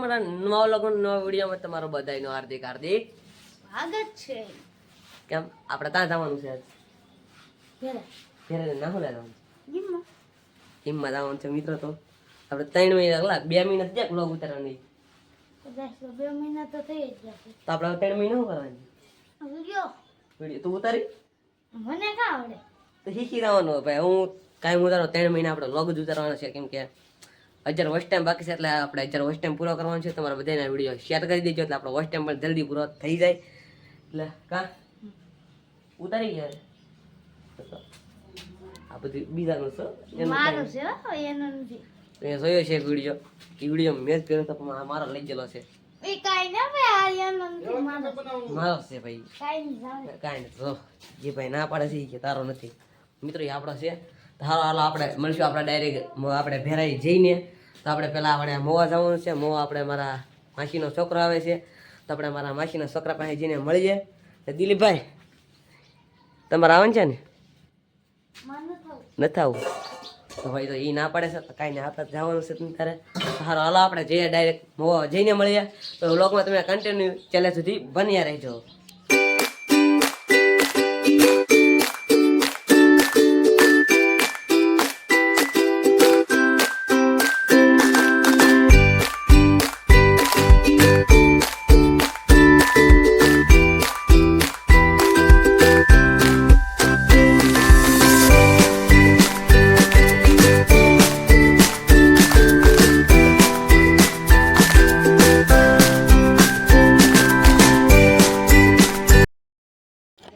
મારા નવા લગન નવા વિડીયોમાં તમારો બધાયનો હાર્દિક હાર્દિક સ્વાગત છે. કેમ આપણે ત્યાં જવાનું છે ઘરે ઘરે ના હું જવાનું જીમમાં જીમમાં જવાનું છે મિત્રો. તો આપણે 3 મહિના અગલા 2 મહિના થયા વ્લોગ ઉતારવાની. કદાચ તો 2 મહિના તો થઈ જ જશે. તો આપણે 3 મહિના શું કરવાની વિડિયો વિડીયો તું ઉતારી મને કા આવડે તો શીખી જવાનું ભાઈ. હું કાંઈ ઉતારો 3 મહિના આપણે વ્લોગ જ ઉતારવાના છે. કેમ કે 1000 વોચ ટાઈમ બાકી છે એટલે આપણે 1000 વોચ ટાઈમ પૂરો કરવાનો છે. તમારા બધાના વિડીયો શેર કરી દેજો એટલે આપણો વોચ ટાઈમ પણ જલ્દી પૂરો થઈ જાય. એટલે કા ઉતારી ગયા આ બધું બીજાનું છે મારું છે હો એનું નથી. એ જોયો છે એક વિડીયો. એ વિડીયો મેં જ કર્યો હતો પણ મારો લઈ ગયેલો છે. એ કાઈ ના ભાઈ આ એનું નથી મારો છે ભાઈ. કાઈ નહીં જાવે કાંઈ નથી. જો જે ભાઈ ના પાડે છે એ કે તારો નથી. મિત્રો એ આપણો છે. હાલો હાલો આપણે મળશું. આપણે ડાયરેક્ટ આપણે ભેરાઈ જઈને તો આપણે પહેલાં આપણે મોવા જવાનું છે. મોવા આપણે મારા માસીનો છોકરો આવે છે તો આપણે મારા માસીના છોકરા પાસે જઈને મળીએ. દિલીપભાઈ તમારે આવવાનું છે ને? નથી આવું તો ભાઈ તો એ ના પાડે છે તો કાંઈ નહીં આપણે જવાનું છે તમે તારે. સારું હાલો આપણે જઈએ ડાયરેક્ટ મોવા જઈને મળીએ. તો વ્લોગમાં તમે કન્ટિન્યુ છેલ્લે સુધી બન્યા રહેજો.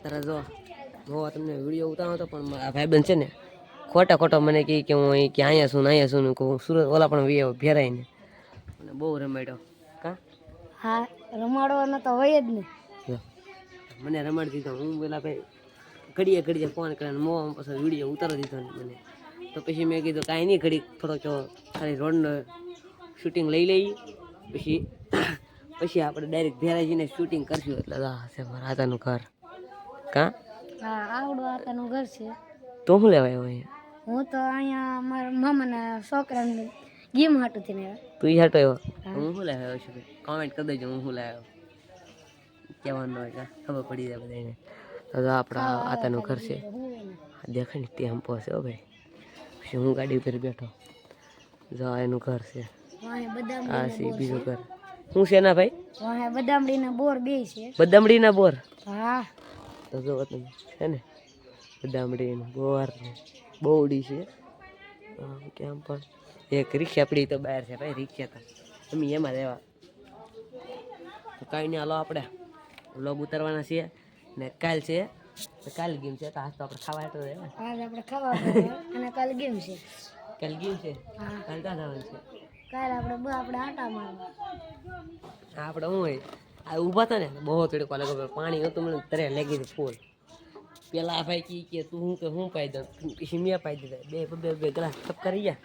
તારા જો હું તમને વિડીયો ઉતારો હતો પણ આ ભાઈબંધ છે ને ખોટા મને કહે કે હું અહીં કે અહીંયા છું ને અહીંયા છું ને કહું સુરત ઓલા પણ ભેરાઈને અને બહુ રમાડ્યો. કા હા રમાડવાનો તો હોય જ ને. મને રમાડી દીધો. હું પેલા ભાઈ ઘડીએ ફોન કરીને મોવામાં પછી વિડીયો ઉતારી દીધો ને મને. તો પછી મેં કીધું કાંઈ નહીં ઘડી થોડોક ખાલી રોડનો શૂટિંગ લઈ લઈએ પછી આપણે ડાયરેક્ટ ભેરાઈ જઈને શૂટિંગ કરશું. એટલે છે મારા હાથાનું ઘર. કા હા આવડો આતાનું ઘર છે. તો શું લેવાય અહીંયા? હું તો અહીંયા મારા મામાના છોકરાને ગેમ હાટું થઈને આવ્યા. તું હાટો આવ્યો? હું શું લાવ્યો છું ભાઈ? કોમેન્ટ કરી દેજો હું શું લાવ્યો. કહેવાનું હોય કા ખબર પડી જાય બધાને. તો આપણા આતાનું ઘર છે. દેખાય ને ટેમ્પો છે હો ભાઈ. પછી હું ગાડી ઉપર બેઠો. જો એનું ઘર છે. આ છે બીજું ઘર. શું છે ના ભાઈ? બદામડીના બોર બે છે. બદામડીના બોર? હા તો જો તમે છે ને બદામડીના બોર ને બોવડી છે. કેમ પણ એક રિક્ષા પડી તો બહાર છે ભાઈ. રિક્ષા તો અમે એમાં રહેવા. તો કાંઈ નહીં હાલો આપણે વ્લોગ ઉતારવાના છીએ ને કાલ છે કાલ ગેમ છે. તો આજ તો આપણે ખાવા તો રહેવા. આજ આપણે ખાવા અને કાલ ગેમ છે. કાલ ગેમ છે. કાલ ક્યાં જવાનું છે? કાલ આપણે આટા મારવા. આપણે શું હોય આ ઊભા હતા ને બહુ તડકો લાગે. પાણી હતું મને તરે લાગી હતી ફૂલ. પેલા આ ભાઈ કે તું હું કે હું પાઈ દઉં પછી મેં પાઈ દીધા. બે ગ્લાસ ટપ કરી ગયા.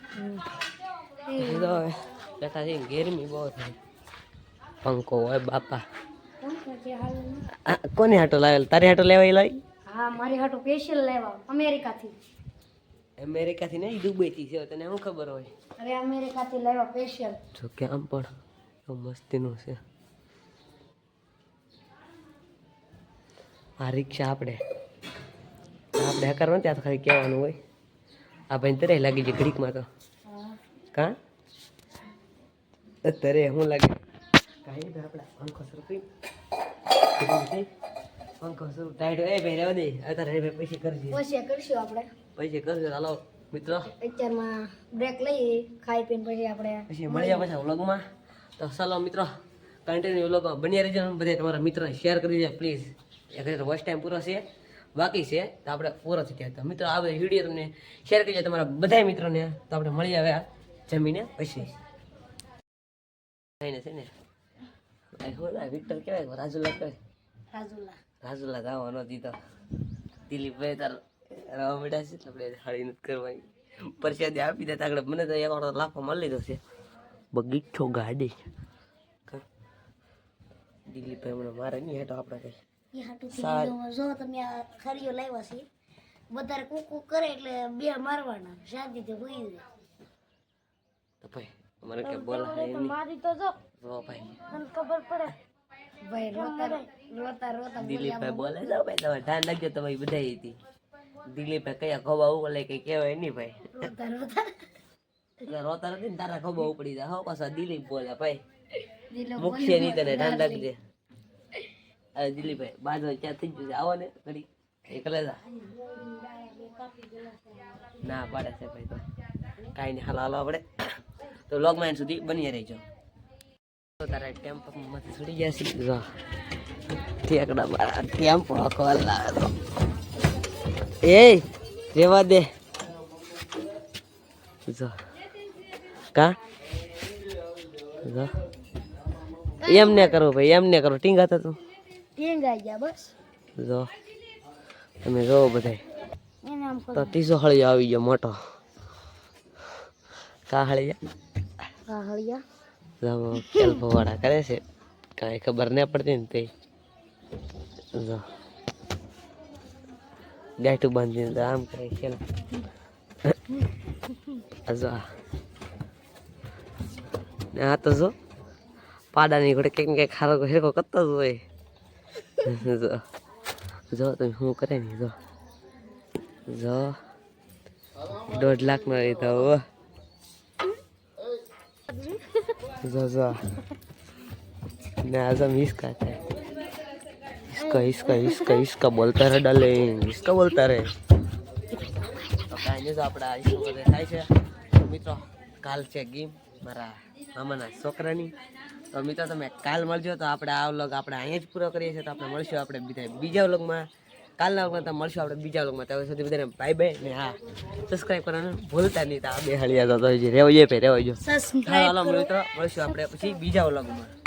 બેઠા છે ગરમી બહુ થાય. પંખો હોય બાપા. કોને હાટો લાવેલ? તારે હાટો લેવાય લાવી? હા મારી હાટો સ્પેશિયલ લેવા અમેરિકાથી. અમેરિકાથી નહીં દુબઈથી છે. તને શું ખબર હોય? અરે અમેરિકાથી લેવા સ્પેશિયલ. જો કે આમ પણ મસ્તીનું છે. આ રિક્ષા આપણે હકારવાનું ત્યાં તો ખાલી કહેવાનું હોય. આ ભાઈ તરે લાગી જાય ઘડીકમાં તો. કા તરે શું લાગે? કાંઈ નહીં આપણે પંખો શરૂ કરી પંખો શરૂ ટાઈટ હોય ભાઈ રહેવા દે. અત્યારે ભાઈ પછી કરજે. પછી કરશું આપણે. પછી કરજો. હાલો મિત્રો અત્યારમાં બ્રેક લઈએ ખાઈ પીને પછી આપણે પછી મળ્યા પછી વ્લોગમાં. તો ચાલો મિત્રો કન્ટિન્યુ વ્લોગમાં બન્યા રહેજો. બધા તમારા મિત્રોને શેર કરી દેજો પ્લીઝ. એક વોચ ટાઈમ પૂરો છે બાકી છે તો આપણે પૂરો થઈ ગયા. તો મિત્રો આ વિડીયો તમને શેર કરજો તમારા બધા મિત્રોને. તો આપણે મળી આવ્યા જમીને પછી છે ને વિક્ટર કહેવાય રાજુલા કહેવાય. રાજુલા જવાનો દીધો. દિલીપભાઈ તાર રવા મીઠા છે આપણે હાડી નથી કરવાની. પરસાદી આપી દેતા આગળ મને તો એક વાર લાફો મળી લીધો છે. બગીચો ગાડી દિલીપભાઈ મને મારે નહીં હેઠો આપણે કઈ જો તમે આ ખરીઓ લાવ્યા છે વધારે કુકુ કરે એટલે બે મારવાના શાંતિથી હોઈ જાય. તો ભાઈ મને કે બોલાય નહીં મારી તો જો રો ભાઈ મને ખબર પડે ભાઈ રોતા રોતા દિલીપભાઈ બોલે જાઓ ભાઈ તમે ધ્યાન રાખજો તમારી બધાઈ હતી દિલીપભાઈ કયા ખોબા ઉગલે કઈ કહેવાય નહીં ભાઈ રોતા નથી ને તારા ખોબા ઉપડી જાય હો પાછા દિલીપ બોલે ભાઈ મુખ્ય નહીં તને ધ્યાન રાખજે અરે દિલીપભાઈ બાજુ ક્યાં થઈ ગયું છે આવો ને ઘડી એકલા જા ના પાડે છે ભાઈ તો કાંઈ નહીં હાલ હાલો આપણે તો વ્લોગમાં સુધી બની રહેજો તારા ટેમ્પોમાંથી છોડી ગયા છે જો ઠેકડા મારા ટેમ્પો ખોલ લાવે તો એ રેવા દે જો કા જો એમ ને કરો ભાઈ એમ ને કરો ટીંગા તો તું ટીંગાઈ ગયા બસ જો તમે જોવો બધાય એને આમ તો ત્રીજો હળિયો આવી ગયો મોટો કા હળિયા હળિયા કેલ્પવાળા કરે છે કાંઈ ખબર ન પડતી ને તે જો ગાંઠું બાંધીને તો આમ કરે છે જો ને આ તો જો પાડાની ઘોડે કંઈક ને કંઈક ખારો હેરકો કરતો જ હોય જો તમે શું કરે ને જો 1.5 લાખ નો લીધો હો जो ने आजम इसका है इसका बोलता रहे डार्लिंग इसका बोलता रहे तो कांई जो आपड़ा आइसो करे થાય છે તો મિત્રો કાલ છે ગેમ મારા મામાના છોકરાની તો મિત્રો તમે કાલ મળજો તો આપણે આ વ્લોગ આપણે અહીંયા જ પૂરો કરીએ છીએ તો આપણે મળશું આપણે બીજા વ્લોગમાં કાલના વ્લોગમાં તો મળશું આપણે બીજા વ્લોગમાં ત્યાં સુધી બધાને બાય બાય ને હા સબસ્ક્રાઇબ કરવાનું ભૂલતા નહીં તો આ બે હળિયા તો રહેવા જો સબસ્ક્રાઇબ હાલો મિત્રો મળશું આપણે પછી બીજા વ્લોગમાં